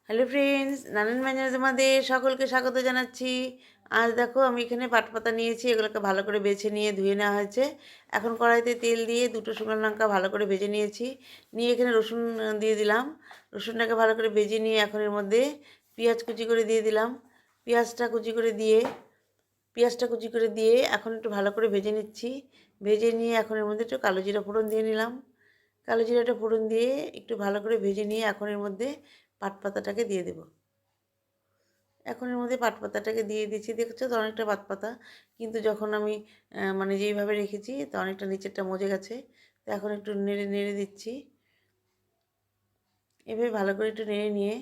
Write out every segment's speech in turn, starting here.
Hello friends, নানান ম্যাজারে তোমাদের সকলকে স্বাগত জানাচ্ছি। আজ দেখো আমি এখানে পাটপাতা নিয়েছি, এগুলোকে ভালো করে বেছে নিয়ে ধুয়ে নেওয়া হয়েছে। এখন কড়াইতে তেল দিয়ে দুটো শুকনো লঙ্কা ভালো করে ভেজে নিয়েছি। নিয়ে এখানে রসুন দিয়ে দিলাম। রসুনটাকে ভালো করে ভেজে নিয়ে এখন এর মধ্যে পেঁয়াজ কুচি করে দিয়ে দিলাম। পেঁয়াজটা কুচি করে দিয়ে এখন একটু ভালো করে ভেজে নিচ্ছি। ভেজে নিয়ে এখন এর মধ্যে একটু কালো জিরা ফোড়ন দিয়ে নিলাম। কালো জিরাটা ফোড়ন দিয়ে একটু ভালো করে ভেজে নিয়ে এখন এর মধ্যে পাটপাতাটাকে দিয়ে দেব। এখন এর মধ্যে পাটপাতাটাকে দিয়ে দিচ্ছি। দেখছো তো অনেকটা পাতপাতা, কিন্তু যখন আমি মানে যেইভাবে রেখেছি তো অনেকটা নিচেরটা মজে গেছে। তো এখন একটু নেড়ে নেড়ে দিচ্ছি। এভাবে ভালো করে একটু নেড়ে নিয়ে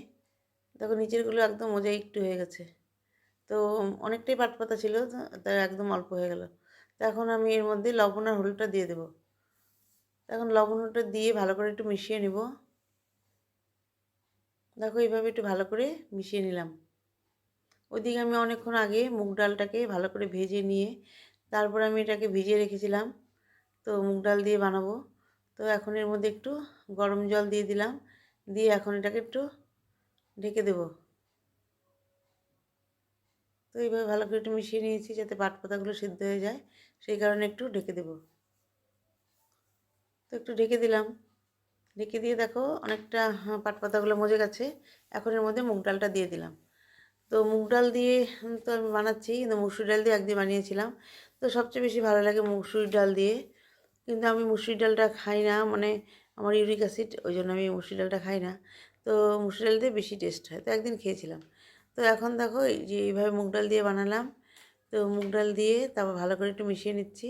দেখো নিচেরগুলো একদম মজে একটু হয়ে গেছে। তো অনেকটাই পাতপাতা ছিল, তাই একদম অল্প হয়ে গেল। তো এখন আমি এর মধ্যে লবণ আর হলুদটা দিয়ে দেবো। এখন লবণ হলুদটা দিয়ে ভালো করে একটু মিশিয়ে নেব। দেখো এইভাবে একটু ভালো করে মিশিয়ে নিলাম। ওইদিকে আমি অনেকক্ষণ আগে মুগ ডালটাকে ভালো করে ভেজে নিয়ে তারপর আমি এটাকে ভিজিয়ে রেখেছিলাম। তো মুগ ডাল দিয়ে বানাবো। তো এখন এর মধ্যে একটু গরম জল দিয়ে দিলাম। দিয়ে এখন এটাকে একটু ঢেকে দেব। তো এইভাবে ভালো করে একটু মিশিয়ে নিয়েছি যাতে পাটপাতাগুলো সিদ্ধ হয়ে যায়, সেই কারণে একটু ঢেকে দেব। তো একটু ঢেকে দিলাম। ঢেকে দিয়ে দেখো অনেকটা পাটপাতাগুলো মজে গেছে। এখন এর মধ্যে মুগ ডালটা দিয়ে দিলাম। তো মুগ ডাল দিয়ে তো আমি বানাচ্ছি, কিন্তু মুসুর ডাল দিয়ে একদিন বানিয়েছিলাম। তো সবচেয়ে বেশি ভালো লাগে মুসুর ডাল দিয়ে, কিন্তু আমি মুসুর ডালটা খাই না, মানে আমার ইউরিক অ্যাসিড, ওই জন্য আমি মুসুর ডালটা খাই না। তো মুসুর ডাল দিয়ে বেশি টেস্ট হয়, তো একদিন খেয়েছিলাম। তো এখন দেখো এই যে এইভাবে মুগ ডাল দিয়ে বানালাম। তো মুগ ডাল দিয়ে তারপর ভালো করে একটু মিশিয়ে নিচ্ছি।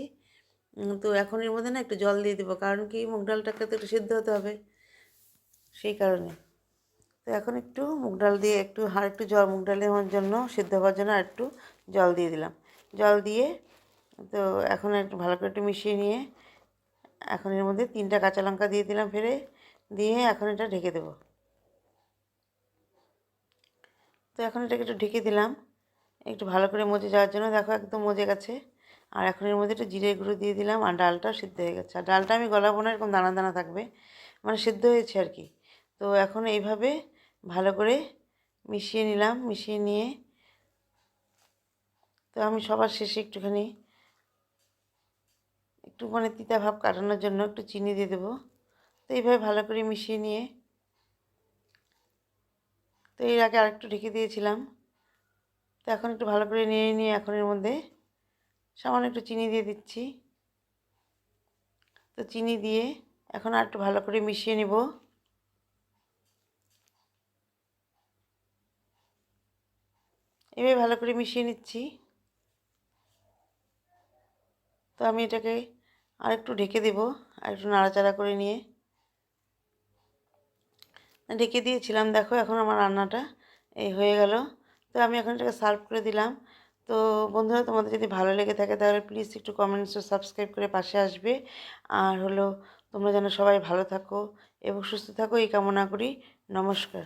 তো এখন এর মধ্যে না একটু জল দিয়ে দেবো, কারণ কি মুগ ডালটাকে তো একটু সিদ্ধ হতে হবে, সেই কারণে। তো এখন একটু মুগ ডাল দিয়ে একটু আর একটু জল, মুগ ডালের জন্য সিদ্ধ হওয়ার জন্য আর একটু জল দিয়ে দিলাম। জল দিয়ে তো এখন একটু ভালো করে একটু মিশিয়ে নিয়ে এখন এর মধ্যে 3টা কাঁচা লঙ্কা দিয়ে দিলাম ফেলে, দিয়ে এখন এটা ঢেকে দেবো। তো এখন এটাকে একটু ঢেকে দিলাম একটু ভালো করে মজে যাওয়ার জন্য। দেখো একদম মজে গেছে। আর এখন এর মধ্যে একটু জিরে গুঁড়ো দিয়ে দিলাম, আর ডালটাও সিদ্ধ হয়ে গেছে। আর ডালটা আমি গলাবো না, এরকম দানা দানা থাকবে, মানে সিদ্ধ হয়েছে আর কি। তো এখন এইভাবে ভালো করে মিশিয়ে নিলাম। মিশিয়ে নিয়ে তো আমি সবার শেষে একটু মানে তিতা ভাব কাটানোর জন্য একটু চিনি দিয়ে দেবো। তো এইভাবে ভালো করে মিশিয়ে নিয়ে তো এর আগে আরেকটু ঢেকে দিয়েছিলাম। তো এখন একটু ভালো করে নিয়ে নিয়ে এখন এর মধ্যে সামান্য একটু চিনি দিয়ে দিচ্ছি। তো চিনি দিয়ে এখন আর একটু ভালো করে মিশিয়ে নেব। এভাবে ভালো করে মিশিয়ে নিচ্ছি। তো আমি এটাকে আর একটু ঢেকে দেবো, আর একটু নাড়াচাড়া করে নিয়ে ঢেকে দিয়েছিলাম। দেখো এখন আমার রান্নাটা এই হয়ে গেল। তো আমি এখন এটাকে সার্ভ করে দিলাম। তো বন্ধুরা, তোমাদের যদি ভালো লেগে থাকে তাহলে প্লিজ একটু কমেন্টস ও সাবস্ক্রাইব করে পাশে আসবে। আর হলো তোমরা যেন সবাই ভালো থাকো এবং সুস্থ থাকো এই কামনা করি। নমস্কার।